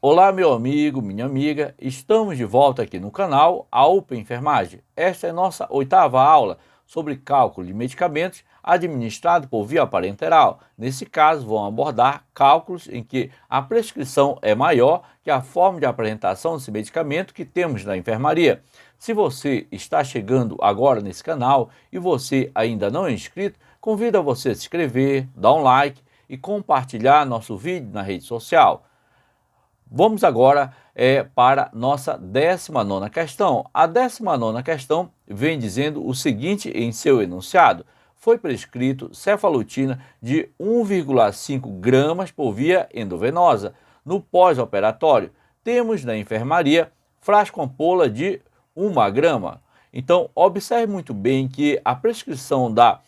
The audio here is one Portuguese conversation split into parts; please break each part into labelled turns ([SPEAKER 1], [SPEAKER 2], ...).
[SPEAKER 1] Olá, meu amigo, minha amiga, estamos de volta aqui no canal A UPA Enfermagem. Esta é nossa 8ª aula sobre cálculo de medicamentos administrado por via parenteral. Nesse caso, vamos abordar cálculos em que a prescrição é maior que a forma de apresentação desse medicamento que temos na enfermaria. Se você está chegando agora nesse canal e você ainda não é inscrito, convido a você a se inscrever, dar um like e compartilhar nosso vídeo na rede social. Vamos agora para nossa 19ª questão. A 19ª questão vem dizendo o seguinte em seu enunciado: foi prescrito cefalotina de 1,5 gramas por via endovenosa. No pós-operatório, temos na enfermaria frasco ampola de 1 grama. Então, observe muito bem que a prescrição da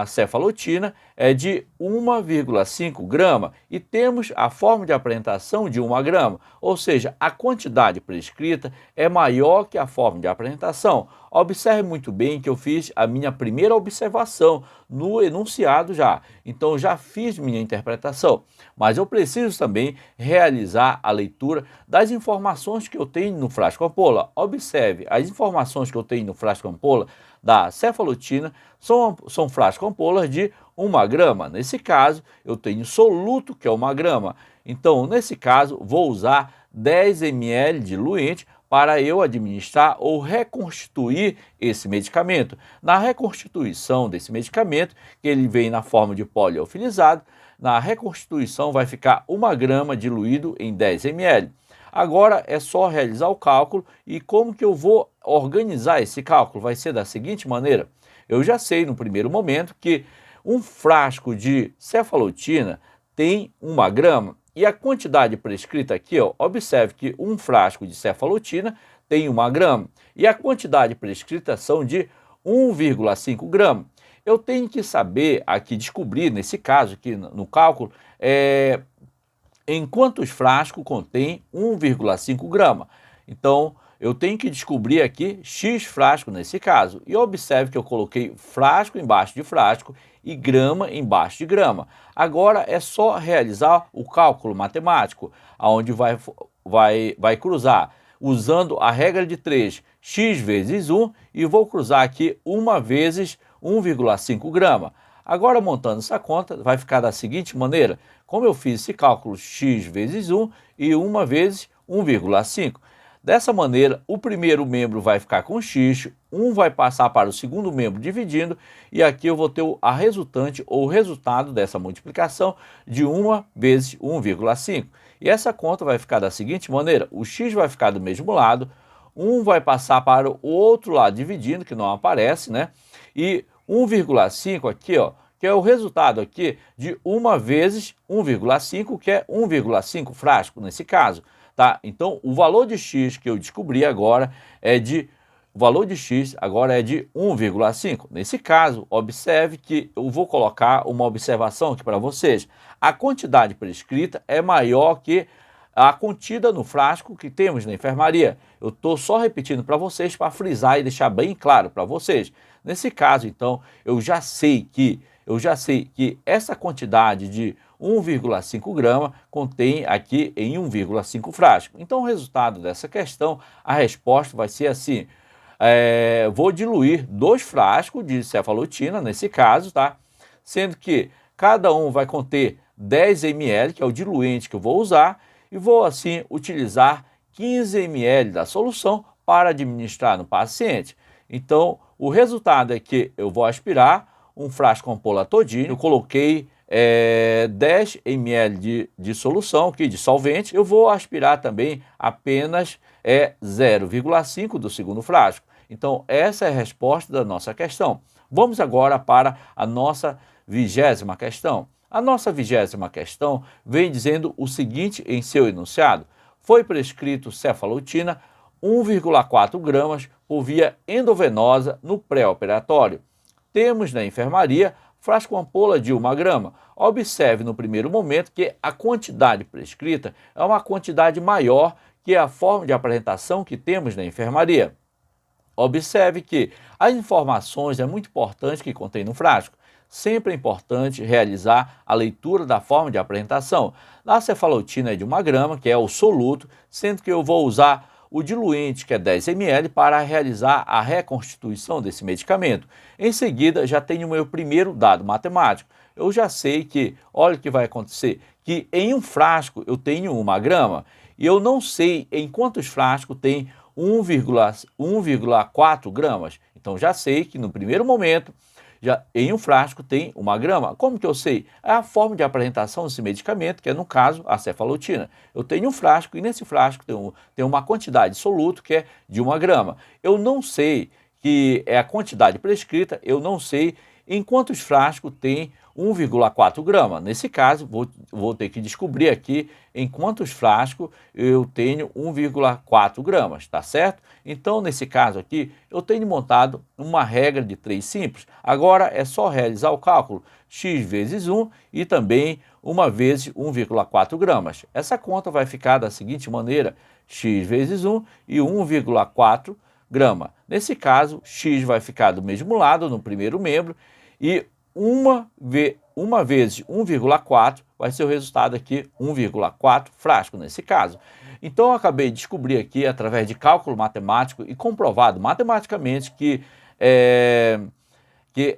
[SPEAKER 1] cefalotina é de 1,5 grama e temos a forma de apresentação de 1 grama, ou seja, a quantidade prescrita é maior que a forma de apresentação. Observe muito bem que eu fiz a minha primeira observação no enunciado já, então já fiz minha interpretação, mas eu preciso também realizar a leitura das informações que eu tenho no frasco ampola. Observe, as informações que eu tenho no frasco ampola da cefalotina são frasco ampolas de 1 grama. Nesse caso, eu tenho soluto, que é 1 grama. Então, nesse caso, vou usar 10 ml de diluente para eu administrar ou reconstituir esse medicamento. Na reconstituição desse medicamento, que ele vem na forma de poliofilizado, na reconstituição vai ficar 1 grama diluído em 10 ml. Agora é só realizar o cálculo e como que eu vou organizar esse cálculo? Vai ser da seguinte maneira: eu já sei no primeiro momento que um frasco de cefalotina tem 1 grama e a quantidade prescrita aqui, ó, observe que um frasco de cefalotina tem 1 grama e a quantidade prescrita são de 1,5 grama. Eu tenho que saber aqui, descobrir nesse caso aqui no cálculo, em quantos frascos contém 1,5 grama. Então, eu tenho que descobrir aqui X frasco nesse caso. E observe que eu coloquei frasco embaixo de frasco e grama embaixo de grama. Agora é só realizar o cálculo matemático, onde vai cruzar usando a regra de 3, x vezes 1, e vou cruzar aqui 1 vezes 1,5 grama. Agora, montando essa conta, vai ficar da seguinte maneira: como eu fiz esse cálculo x vezes 1 e 1 vezes 1,5. Dessa maneira, o primeiro membro vai ficar com x, 1 vai passar para o segundo membro dividindo, e aqui eu vou ter a resultante ou o resultado dessa multiplicação de 1 vezes 1,5. E essa conta vai ficar da seguinte maneira: o x vai ficar do mesmo lado, 1 vai passar para o outro lado dividindo, que não aparece, né? E 1,5 aqui, ó, que é o resultado aqui de 1 vezes 1,5, que é 1,5 frasco nesse caso, tá? Então, o valor de x que eu descobri agora o valor de x agora é de 1,5. Nesse caso, observe que eu vou colocar uma observação aqui para vocês. A quantidade prescrita é maior que a contida no frasco que temos na enfermaria. Eu estou só repetindo para vocês para frisar e deixar bem claro para vocês. Nesse caso, então, eu já sei que essa quantidade de 1,5 grama contém aqui em 1,5 frasco. Então, o resultado dessa questão, a resposta vai ser assim: vou diluir 2 frascos de cefalotina, nesse caso, tá? Sendo que cada um vai conter 10 ml, que é o diluente que eu vou usar, e vou assim utilizar 15 ml da solução para administrar no paciente. Então, o resultado é que eu vou aspirar um frasco ampola todinho, eu coloquei 10 ml de solução aqui, de solvente. Eu vou aspirar também apenas 0,5 do segundo frasco. Então, essa é a resposta da nossa questão. Vamos agora para a nossa 20ª questão. A nossa 20ª questão vem dizendo o seguinte em seu enunciado: foi prescrito cefalotina 1,4 gramas por via endovenosa no pré-operatório. Temos na enfermaria frasco ampola de 1 grama. Observe no primeiro momento que a quantidade prescrita é uma quantidade maior que a forma de apresentação que temos na enfermaria. Observe que as informações é muito importante que contém no frasco. sempre é importante realizar a leitura da forma de apresentação. A cefalotina é de 1 grama, que é o soluto, sendo que eu vou usar o diluente, que é 10 ml, para realizar a reconstituição desse medicamento. Em seguida, já tenho o meu primeiro dado matemático. Eu já sei que, olha o que vai acontecer, que em um frasco eu tenho 1 grama, e eu não sei em quantos frascos tem 1,4 gramas. Então já sei que no primeiro momento, já em um frasco tem 1 grama. Como que eu sei? É a forma de apresentação desse medicamento, que é no caso a cefalotina. Eu tenho um frasco e nesse frasco tem uma quantidade de soluto que é de 1 grama. Eu não sei que é a quantidade prescrita, eu não sei em quantos frascos tem 1,4 grama. Nesse caso, vou ter que descobrir aqui em quantos frascos eu tenho 1,4 gramas, tá certo? Então, nesse caso aqui, eu tenho montado uma regra de 3 simples. Agora é só realizar o cálculo x vezes 1 e também 1 vezes 1,4 gramas. Essa conta vai ficar da seguinte maneira, x vezes 1 e 1,4 grama. Nesse caso, x vai ficar do mesmo lado, no primeiro membro, e 1 vezes 1,4 vai ser o resultado aqui, 1,4 frasco nesse caso. Então eu acabei de descobrir aqui, através de cálculo matemático e comprovado matematicamente que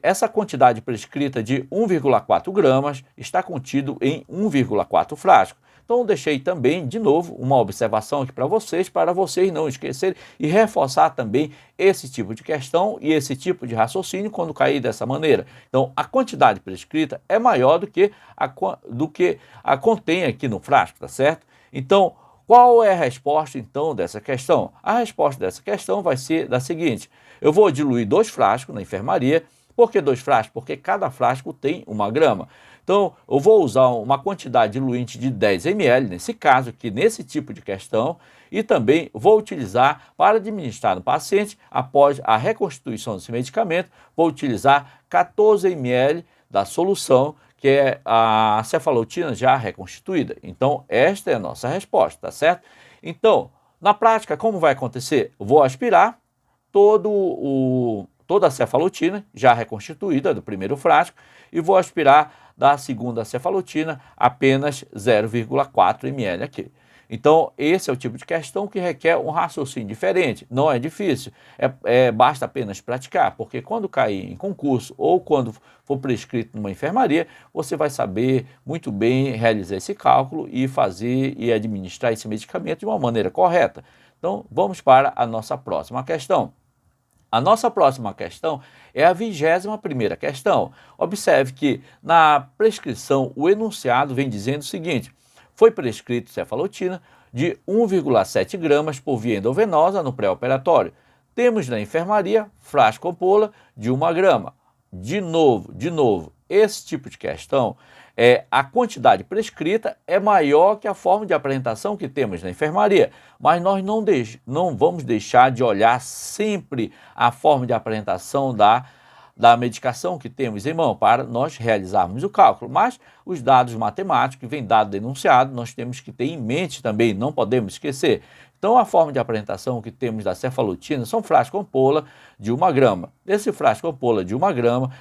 [SPEAKER 1] essa quantidade prescrita de 1,4 gramas está contido em 1,4 frasco. Então eu deixei também, de novo, uma observação aqui para vocês não esquecerem e reforçar também esse tipo de questão e esse tipo de raciocínio quando cair dessa maneira. Então a quantidade prescrita é maior do que a contém aqui no frasco, tá certo? Então, qual é a resposta então dessa questão? A resposta dessa questão vai ser da seguinte: eu vou diluir 2 frascos na enfermaria. Por que 2 frascos? Porque cada frasco tem 1 grama. Então, eu vou usar uma quantidade diluinte de 10 ml, nesse caso aqui, nesse tipo de questão, e também vou utilizar para administrar no paciente, após a reconstituição desse medicamento, vou utilizar 14 ml da solução, que é a cefalotina já reconstituída. Então, esta é a nossa resposta, tá certo? Então, na prática, como vai acontecer? Eu vou aspirar toda a cefalotina já reconstituída do primeiro frasco e vou aspirar da segunda cefalotina apenas 0,4 ml aqui. Então, esse é o tipo de questão que requer um raciocínio diferente. Não é difícil, basta apenas praticar, porque quando cair em concurso ou quando for prescrito numa enfermaria, você vai saber muito bem realizar esse cálculo e fazer e administrar esse medicamento de uma maneira correta. Então, vamos para a nossa próxima questão. A nossa próxima questão é a 21ª questão. Observe que na prescrição o enunciado vem dizendo o seguinte: foi prescrito cefalotina de 1,7 gramas por via endovenosa no pré-operatório. Temos na enfermaria frasco ampola de 1 grama. De novo, esse tipo de questão, a quantidade prescrita é maior que a forma de apresentação que temos na enfermaria, mas nós não vamos deixar de olhar sempre a forma de apresentação da medicação que temos em mão para nós realizarmos o cálculo. Mas os dados matemáticos, vem dado enunciado, nós temos que ter em mente também, não podemos esquecer. Então, a forma de apresentação que temos da cefalotina são frasco ampola de 1 grama. Esse frasco ampola de 1 grama,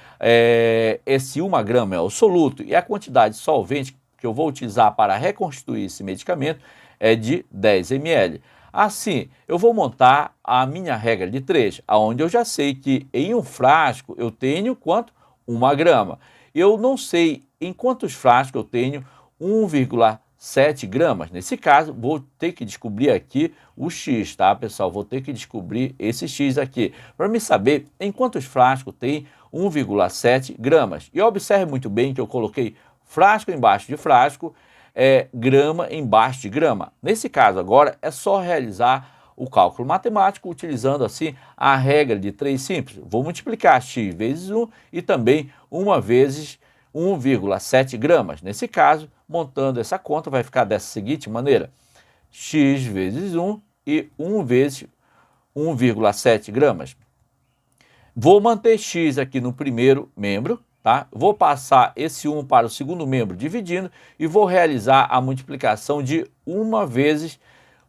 [SPEAKER 1] esse 1 grama é o soluto e a quantidade de solvente que eu vou utilizar para reconstituir esse medicamento é de 10 ml. Assim, eu vou montar a minha regra de 3, onde eu já sei que em um frasco eu tenho quanto? 1 grama. Eu não sei em quantos frascos eu tenho 1,7 gramas. Nesse caso, vou ter que descobrir aqui o X, tá, pessoal? Vou ter que descobrir esse X aqui, para me saber em quantos frascos tem 1,7 gramas. E observe muito bem que eu coloquei frasco embaixo de frasco, grama embaixo de grama. Nesse caso agora é só realizar o cálculo matemático utilizando assim a regra de 3 simples. Vou multiplicar x vezes 1 e também 1 vezes 1,7 gramas. Nesse caso, montando essa conta, vai ficar dessa seguinte maneira: x vezes 1 e 1 vezes 1,7 gramas. Vou manter x aqui no primeiro membro, tá? Vou passar esse 1 para o segundo membro dividindo e vou realizar a multiplicação de 1 vezes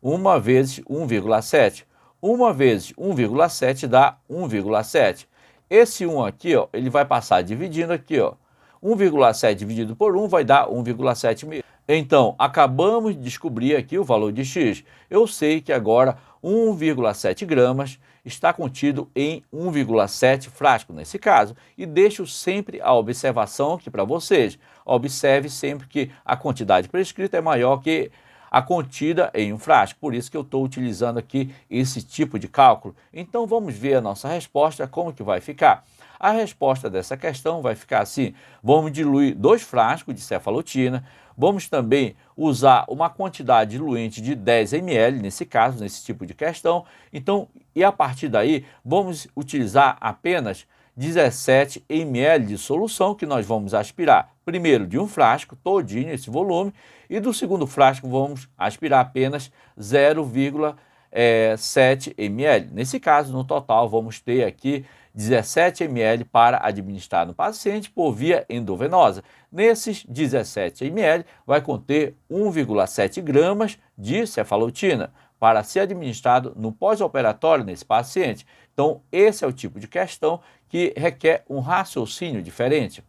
[SPEAKER 1] 1,7. 1 vezes 1,7 dá 1,7. esse 1 aqui, ó, ele vai passar dividindo aqui, ó. 1,7 dividido por 1 vai dar 1,7. Então, acabamos de descobrir aqui o valor de x. Eu sei que agora 1,7 gramas está contido em 1,7 frasco, nesse caso. E deixo sempre a observação aqui para vocês. Observe sempre que a quantidade prescrita é maior que a contida em um frasco. Por isso que eu estou utilizando aqui esse tipo de cálculo. Então, vamos ver a nossa resposta, como que vai ficar. A resposta dessa questão vai ficar assim: vamos diluir 2 frascos de cefalotina, vamos também usar uma quantidade diluente de 10 ml, nesse caso, nesse tipo de questão. Então, e a partir daí, vamos utilizar apenas 17 ml de solução que nós vamos aspirar. Primeiro de um frasco, todinho esse volume, e do segundo frasco vamos aspirar apenas 0,7 ml. Nesse caso, no total, vamos ter aqui 17 ml para administrar no paciente por via endovenosa. Nesses 17 ml vai conter 1,7 gramas de cefalotina para ser administrado no pós-operatório nesse paciente. Então, esse é o tipo de questão que requer um raciocínio diferente.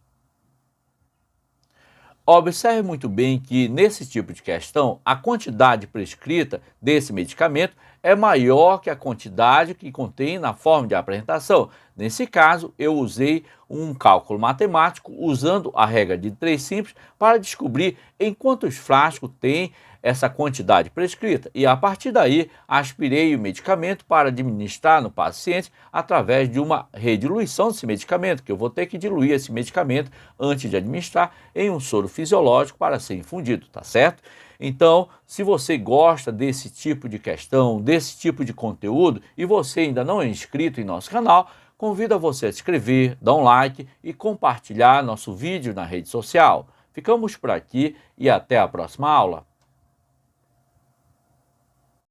[SPEAKER 1] Observe muito bem que, nesse tipo de questão, a quantidade prescrita desse medicamento é maior que a quantidade que contém na forma de apresentação. Nesse caso, eu usei um cálculo matemático usando a regra de 3 simples para descobrir em quantos frascos tem essa quantidade prescrita. E, a partir daí, aspirei o medicamento para administrar no paciente através de uma rediluição desse medicamento, que eu vou ter que diluir esse medicamento antes de administrar em um soro fisiológico para ser infundido, tá certo? Então, se você gosta desse tipo de questão, desse tipo de conteúdo, e você ainda não é inscrito em nosso canal, convido a você a se inscrever, dar um like e compartilhar nosso vídeo na rede social. Ficamos por aqui e até a próxima aula.